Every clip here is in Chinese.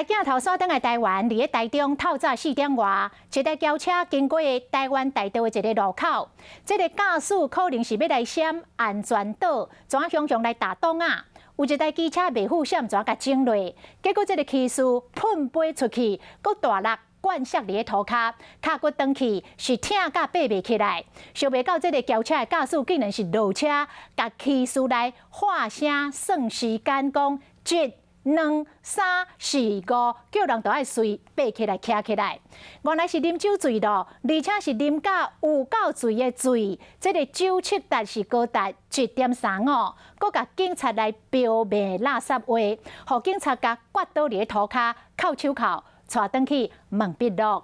来镜头锁等来台湾，伫咧台中透早4点外，一台轿车经过台湾大道的一个路口，这个驾驶可能是要来闪安全岛，怎向上来打洞啊？有一台机车未负险，怎甲整落，结果这个骑士喷飞出去，佮大力灌摔伫咧涂骹，骹骨断去，是疼甲爬袂起来。想袂到这个轿车的驾驶竟然是落车，甲骑士来喊声算时间，讲1、2、3、4、5，叫人都爱随爬起来、徛起来。原来是啉酒醉咯，而且是啉到有够醉的醉。这个酒测值是高达1.35，佮甲警察来标骂垃圾话，互警察甲刮倒伫涂骹，扣手铐，带转去问笔录。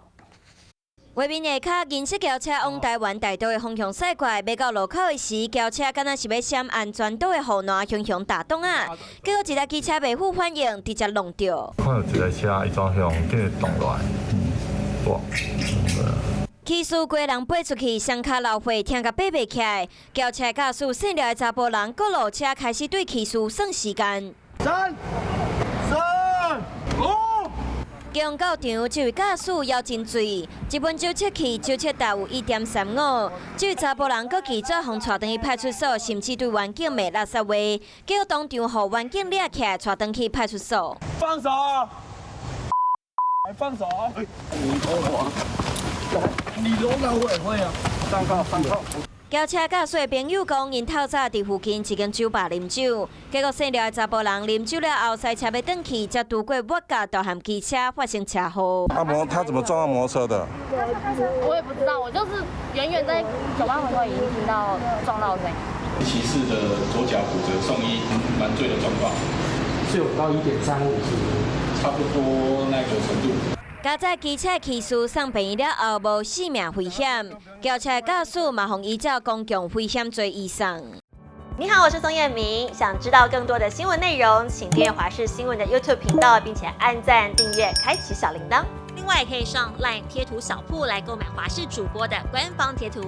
外面下骹银色轿车往台湾大道的方向驶过，要到路口的时，轿车敢若是要闪安全岛的护栏，向打洞啊！结果一台机车未负反应，直接弄掉。看到一台车，伊转向竟然动落来，哇！骑士规人飞出去，双脚流血，疼甲爬袂起来。轿车驾驶醒了的查甫人，搁落车开始对骑士算时间。3、2、5。经到场，这位驾驶要真醉，一本酒测器酒测值有1.35。这位查甫人搁记者互带转去派出所，甚至对员警骂垃圾话，结果当场互员警抓起来，带转去派出所。放手！放手！你龙头我也会啊！上铐！轿车驾驶的朋友讲，因透早伫附近一间酒吧啉酒，结果醒了的查甫人啉酒了后，赛车要转去，才拄过抹角导向机车发生车祸。他怎么撞到摩托车的？我也不知道，我就是远远在酒吧门口已经听到撞到声音。骑士的左脚骨折，送医蛮醉的状况，是有到1.35，差不多那个程度。加在机车骑士送病院了后，无性命危险。轿车驾驶嘛，互依照公共危险罪移送。你好，我是宋彦明。想知道更多的新闻内容，请订阅华视新闻的 YouTube 频道，并且按赞、订阅、开启小铃铛。另外，可以上 LINE 贴图小铺来购买华视主播的官方贴图。